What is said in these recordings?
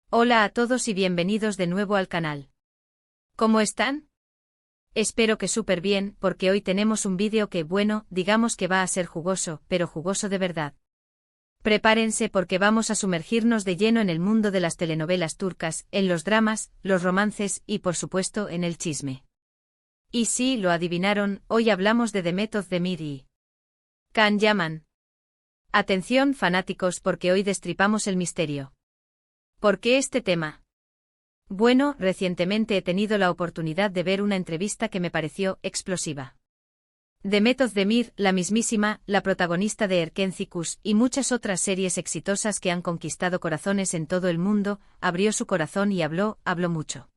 Hola a todos y bienvenidos de nuevo al canal. ¿Cómo están? Espero que súper bien, porque hoy tenemos un vídeo que, bueno, digamos que va a ser jugoso, pero jugoso de verdad. Prepárense porque vamos a sumergirnos de lleno en el mundo de las telenovelas turcas, en los dramas, los romances y, por supuesto, en el chisme. Y sí, lo adivinaron, hoy hablamos de Demet Özdemir y Can Yaman. Atención, fanáticos, porque hoy destripamos el misterio. ¿Por qué este tema? Bueno, recientemente he tenido la oportunidad de ver una entrevista que me pareció explosiva. Demet Özdemir, la mismísima, la protagonista de Erkenci y muchas otras series exitosas que han conquistado corazones en todo el mundo, abrió su corazón y habló mucho.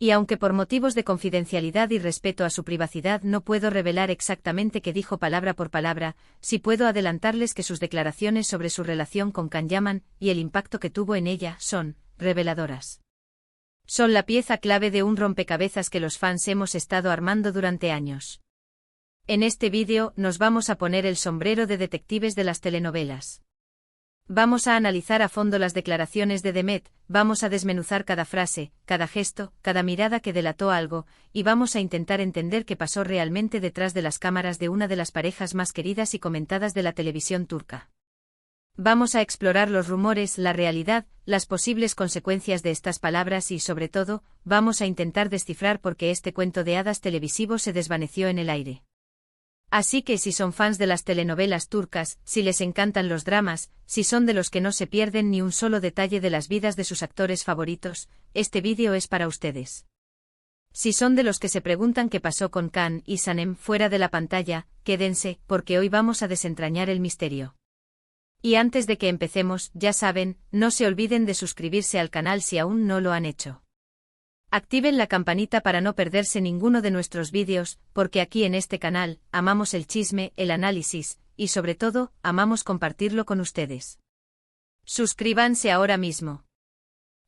Y aunque por motivos de confidencialidad y respeto a su privacidad no puedo revelar exactamente qué dijo palabra por palabra, sí puedo adelantarles que sus declaraciones sobre su relación con Can Yaman y el impacto que tuvo en ella son reveladoras. Son la pieza clave de un rompecabezas que los fans hemos estado armando durante años. En este vídeo nos vamos a poner el sombrero de detectives de las telenovelas. Vamos a analizar a fondo las declaraciones de Demet, vamos a desmenuzar cada frase, cada gesto, cada mirada que delató algo, y vamos a intentar entender qué pasó realmente detrás de las cámaras de una de las parejas más queridas y comentadas de la televisión turca. Vamos a explorar los rumores, la realidad, las posibles consecuencias de estas palabras y, sobre todo, vamos a intentar descifrar por qué este cuento de hadas televisivo se desvaneció en el aire. Así que si son fans de las telenovelas turcas, si les encantan los dramas, si son de los que no se pierden ni un solo detalle de las vidas de sus actores favoritos, este vídeo es para ustedes. Si son de los que se preguntan qué pasó con Can y Sanem fuera de la pantalla, quédense, porque hoy vamos a desentrañar el misterio. Y antes de que empecemos, ya saben, no se olviden de suscribirse al canal si aún no lo han hecho. Activen la campanita para no perderse ninguno de nuestros vídeos, porque aquí en este canal, amamos el chisme, el análisis, y sobre todo, amamos compartirlo con ustedes. Suscríbanse ahora mismo.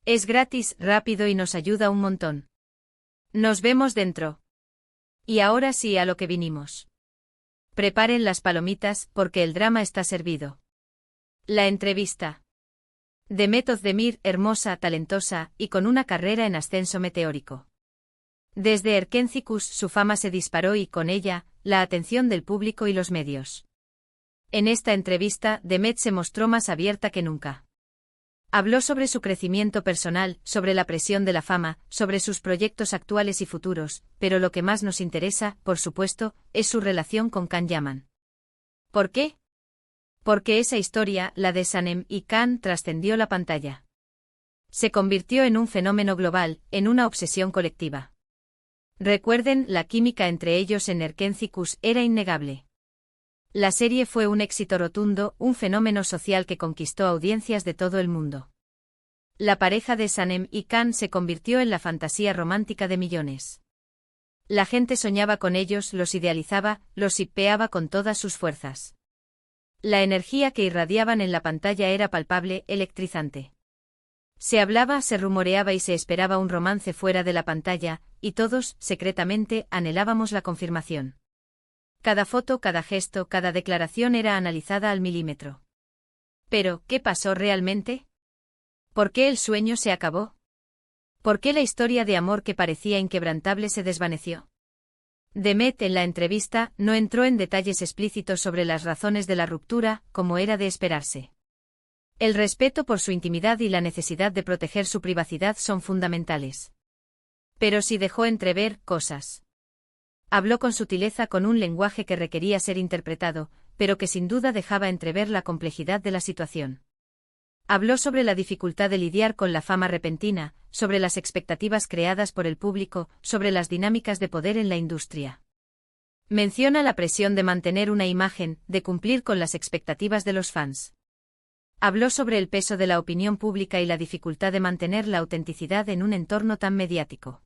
Es gratis, rápido y nos ayuda un montón. Nos vemos dentro. Y ahora sí a lo que vinimos. Preparen las palomitas, porque el drama está servido. La entrevista. Demet Özdemir, hermosa, talentosa, y con una carrera en ascenso meteórico. Desde Erkenci su fama se disparó y, con ella, la atención del público y los medios. En esta entrevista, Demet se mostró más abierta que nunca. Habló sobre su crecimiento personal, sobre la presión de la fama, sobre sus proyectos actuales y futuros, pero lo que más nos interesa, por supuesto, es su relación con Can Yaman. ¿Por qué? Porque esa historia, la de Sanem y Can, trascendió la pantalla. Se convirtió en un fenómeno global, en una obsesión colectiva. Recuerden, la química entre ellos en Erkenci era innegable. La serie fue un éxito rotundo, un fenómeno social que conquistó audiencias de todo el mundo. La pareja de Sanem y Can se convirtió en la fantasía romántica de millones. La gente soñaba con ellos, los idealizaba, los shippeaba con todas sus fuerzas. La energía que irradiaban en la pantalla era palpable, electrizante. Se hablaba, se rumoreaba y se esperaba un romance fuera de la pantalla, y todos, secretamente, anhelábamos la confirmación. Cada foto, cada gesto, cada declaración era analizada al milímetro. Pero, ¿qué pasó realmente? ¿Por qué el sueño se acabó? ¿Por qué la historia de amor que parecía inquebrantable se desvaneció? Demet en la entrevista no entró en detalles explícitos sobre las razones de la ruptura, como era de esperarse. El respeto por su intimidad y la necesidad de proteger su privacidad son fundamentales. Pero sí dejó entrever cosas. Habló con sutileza, con un lenguaje que requería ser interpretado, pero que sin duda dejaba entrever la complejidad de la situación. Habló sobre la dificultad de lidiar con la fama repentina, sobre las expectativas creadas por el público, sobre las dinámicas de poder en la industria. Menciona la presión de mantener una imagen, de cumplir con las expectativas de los fans. Habló sobre el peso de la opinión pública y la dificultad de mantener la autenticidad en un entorno tan mediático.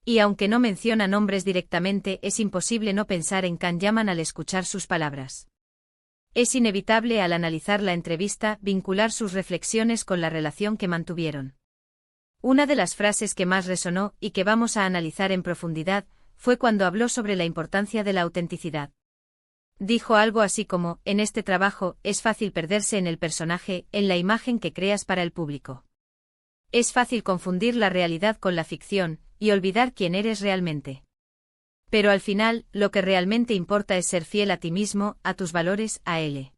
Y aunque no menciona nombres directamente, es imposible no pensar en Can Yaman al escuchar sus palabras. Es inevitable al analizar la entrevista vincular sus reflexiones con la relación que mantuvieron. Una de las frases que más resonó y que vamos a analizar en profundidad fue cuando habló sobre la importancia de la autenticidad. Dijo algo así como, en este trabajo es fácil perderse en el personaje, en la imagen que creas para el público. Es fácil confundir la realidad con la ficción, y olvidar quién eres realmente. Pero al final, lo que realmente importa es ser fiel a ti mismo, a tus valores, a él.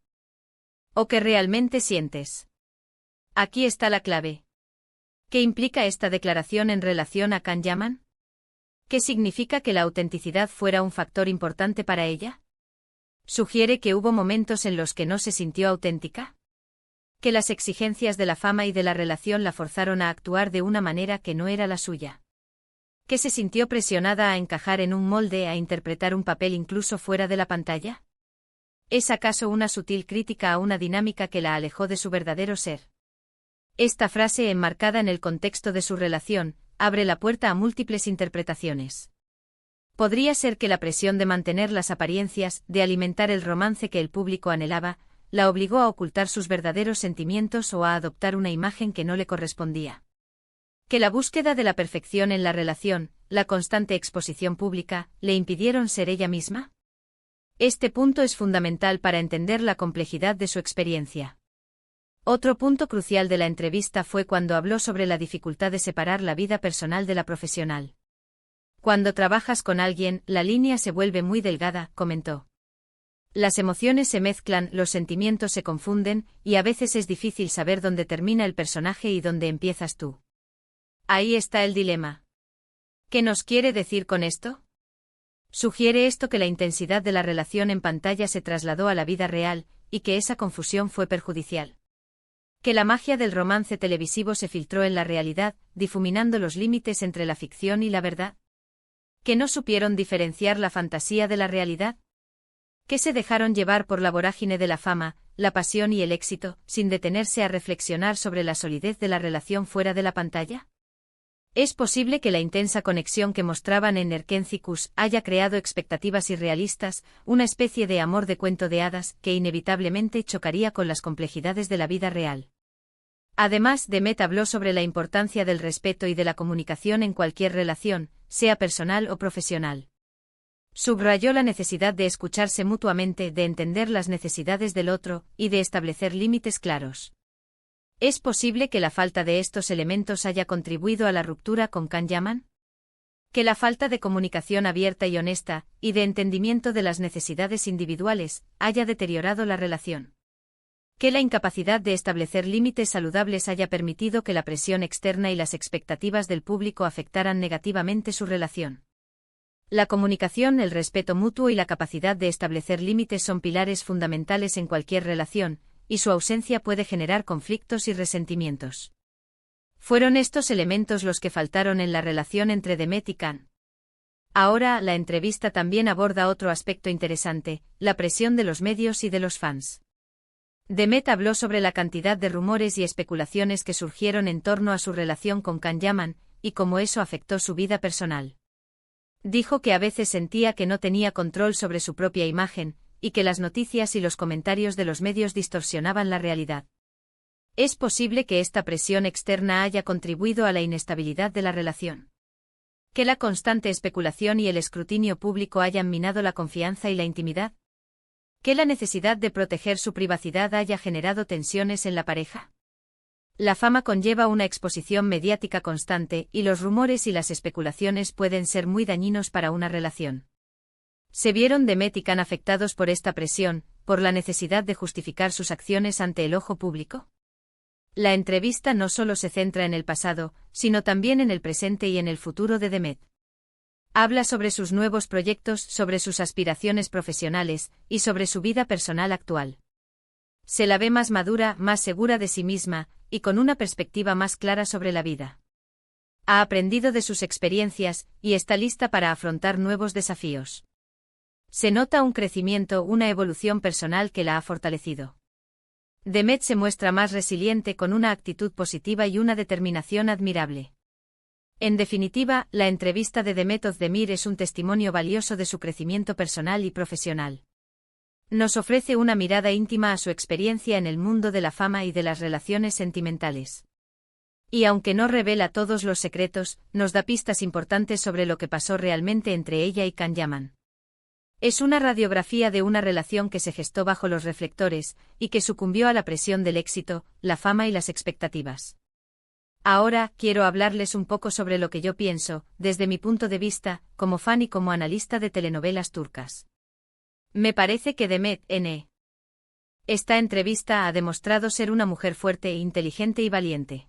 ¿O qué realmente sientes? Aquí está la clave. ¿Qué implica esta declaración en relación a Can Yaman? ¿Qué significa que la autenticidad fuera un factor importante para ella? ¿Sugiere que hubo momentos en los que no se sintió auténtica? ¿Que las exigencias de la fama y de la relación la forzaron a actuar de una manera que no era la suya? ¿Que se sintió presionada a encajar en un molde, a interpretar un papel incluso fuera de la pantalla? ¿Es acaso una sutil crítica a una dinámica que la alejó de su verdadero ser? Esta frase, enmarcada en el contexto de su relación, abre la puerta a múltiples interpretaciones. Podría ser que la presión de mantener las apariencias, de alimentar el romance que el público anhelaba, la obligó a ocultar sus verdaderos sentimientos o a adoptar una imagen que no le correspondía. Que la búsqueda de la perfección en la relación, la constante exposición pública, le impidieron ser ella misma. Este punto es fundamental para entender la complejidad de su experiencia. Otro punto crucial de la entrevista fue cuando habló sobre la dificultad de separar la vida personal de la profesional. Cuando trabajas con alguien, la línea se vuelve muy delgada, comentó. Las emociones se mezclan, los sentimientos se confunden, y a veces es difícil saber dónde termina el personaje y dónde empiezas tú. Ahí está el dilema. ¿Qué nos quiere decir con esto? Sugiere esto que la intensidad de la relación en pantalla se trasladó a la vida real, y que esa confusión fue perjudicial. Que la magia del romance televisivo se filtró en la realidad, difuminando los límites entre la ficción y la verdad. Que no supieron diferenciar la fantasía de la realidad. Que se dejaron llevar por la vorágine de la fama, la pasión y el éxito, sin detenerse a reflexionar sobre la solidez de la relación fuera de la pantalla. Es posible que la intensa conexión que mostraban en Erkencikus haya creado expectativas irrealistas, una especie de amor de cuento de hadas que inevitablemente chocaría con las complejidades de la vida real. Además, Demet habló sobre la importancia del respeto y de la comunicación en cualquier relación, sea personal o profesional. Subrayó la necesidad de escucharse mutuamente, de entender las necesidades del otro, y de establecer límites claros. ¿Es posible que la falta de estos elementos haya contribuido a la ruptura con Can Yaman? ¿Que la falta de comunicación abierta y honesta, y de entendimiento de las necesidades individuales, haya deteriorado la relación? ¿Que la incapacidad de establecer límites saludables haya permitido que la presión externa y las expectativas del público afectaran negativamente su relación? La comunicación, el respeto mutuo y la capacidad de establecer límites son pilares fundamentales en cualquier relación, y su ausencia puede generar conflictos y resentimientos. Fueron estos elementos los que faltaron en la relación entre Demet y Can. Ahora, la entrevista también aborda otro aspecto interesante, la presión de los medios y de los fans. Demet habló sobre la cantidad de rumores y especulaciones que surgieron en torno a su relación con Can Yaman, y cómo eso afectó su vida personal. Dijo que a veces sentía que no tenía control sobre su propia imagen, y que las noticias y los comentarios de los medios distorsionaban la realidad. ¿Es posible que esta presión externa haya contribuido a la inestabilidad de la relación? ¿Que la constante especulación y el escrutinio público hayan minado la confianza y la intimidad? ¿Que la necesidad de proteger su privacidad haya generado tensiones en la pareja? La fama conlleva una exposición mediática constante, y los rumores y las especulaciones pueden ser muy dañinos para una relación. ¿Se vieron Demet y Can afectados por esta presión, por la necesidad de justificar sus acciones ante el ojo público? La entrevista no solo se centra en el pasado, sino también en el presente y en el futuro de Demet. Habla sobre sus nuevos proyectos, sobre sus aspiraciones profesionales, y sobre su vida personal actual. Se la ve más madura, más segura de sí misma, y con una perspectiva más clara sobre la vida. Ha aprendido de sus experiencias, y está lista para afrontar nuevos desafíos. Se nota un crecimiento, una evolución personal que la ha fortalecido. Demet se muestra más resiliente, con una actitud positiva y una determinación admirable. En definitiva, la entrevista de Demet Özdemir es un testimonio valioso de su crecimiento personal y profesional. Nos ofrece una mirada íntima a su experiencia en el mundo de la fama y de las relaciones sentimentales. Y aunque no revela todos los secretos, nos da pistas importantes sobre lo que pasó realmente entre ella y Can Yaman. Es una radiografía de una relación que se gestó bajo los reflectores, y que sucumbió a la presión del éxito, la fama y las expectativas. Ahora, quiero hablarles un poco sobre lo que yo pienso, desde mi punto de vista, como fan y como analista de telenovelas turcas. Me parece que Demet N. Esta entrevista ha demostrado ser una mujer fuerte, inteligente y valiente.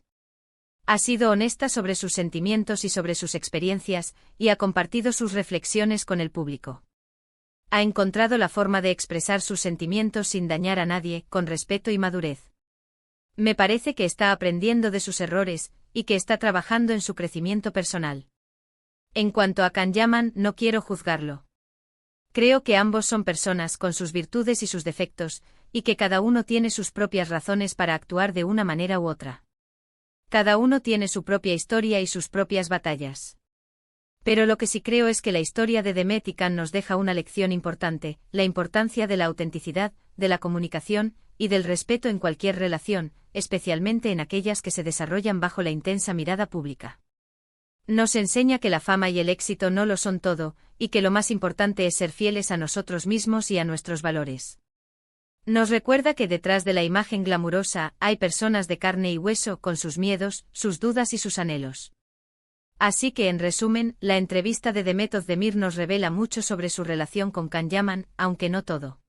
Ha sido honesta sobre sus sentimientos y sobre sus experiencias, y ha compartido sus reflexiones con el público. Ha encontrado la forma de expresar sus sentimientos sin dañar a nadie, con respeto y madurez. Me parece que está aprendiendo de sus errores, y que está trabajando en su crecimiento personal. En cuanto a Can Yaman, no quiero juzgarlo. Creo que ambos son personas con sus virtudes y sus defectos, y que cada uno tiene sus propias razones para actuar de una manera u otra. Cada uno tiene su propia historia y sus propias batallas. Pero lo que sí creo es que la historia de Demet y Can nos deja una lección importante, la importancia de la autenticidad, de la comunicación, y del respeto en cualquier relación, especialmente en aquellas que se desarrollan bajo la intensa mirada pública. Nos enseña que la fama y el éxito no lo son todo, y que lo más importante es ser fieles a nosotros mismos y a nuestros valores. Nos recuerda que detrás de la imagen glamurosa hay personas de carne y hueso con sus miedos, sus dudas y sus anhelos. Así que en resumen, la entrevista de Demet Özdemir nos revela mucho sobre su relación con Can Yaman, aunque no todo.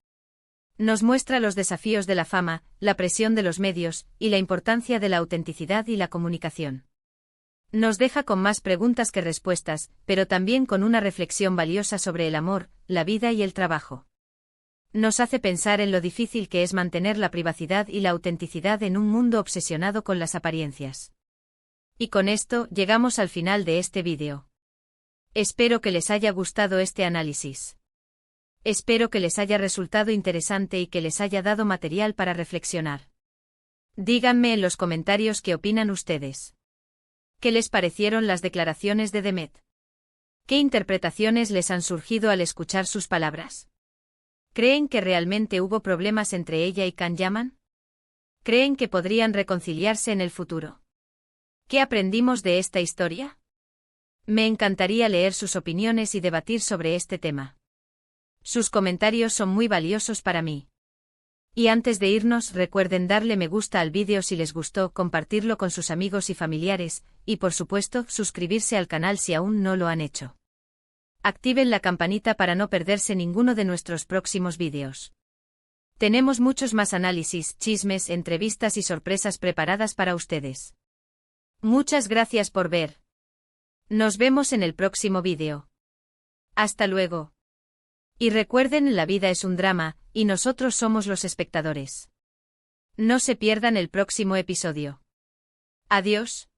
Nos muestra los desafíos de la fama, la presión de los medios, y la importancia de la autenticidad y la comunicación. Nos deja con más preguntas que respuestas, pero también con una reflexión valiosa sobre el amor, la vida y el trabajo. Nos hace pensar en lo difícil que es mantener la privacidad y la autenticidad en un mundo obsesionado con las apariencias. Y con esto, llegamos al final de este vídeo. Espero que les haya gustado este análisis. Espero que les haya resultado interesante y que les haya dado material para reflexionar. Díganme en los comentarios qué opinan ustedes. ¿Qué les parecieron las declaraciones de Demet? ¿Qué interpretaciones les han surgido al escuchar sus palabras? ¿Creen que realmente hubo problemas entre ella y Can Yaman? ¿Creen que podrían reconciliarse en el futuro? ¿Qué aprendimos de esta historia? Me encantaría leer sus opiniones y debatir sobre este tema. Sus comentarios son muy valiosos para mí. Y antes de irnos, recuerden darle me gusta al vídeo si les gustó, compartirlo con sus amigos y familiares, y por supuesto, suscribirse al canal si aún no lo han hecho. Activen la campanita para no perderse ninguno de nuestros próximos vídeos. Tenemos muchos más análisis, chismes, entrevistas y sorpresas preparadas para ustedes. Muchas gracias por ver. Nos vemos en el próximo vídeo. Hasta luego. Y recuerden, la vida es un drama, y nosotros somos los espectadores. No se pierdan el próximo episodio. Adiós.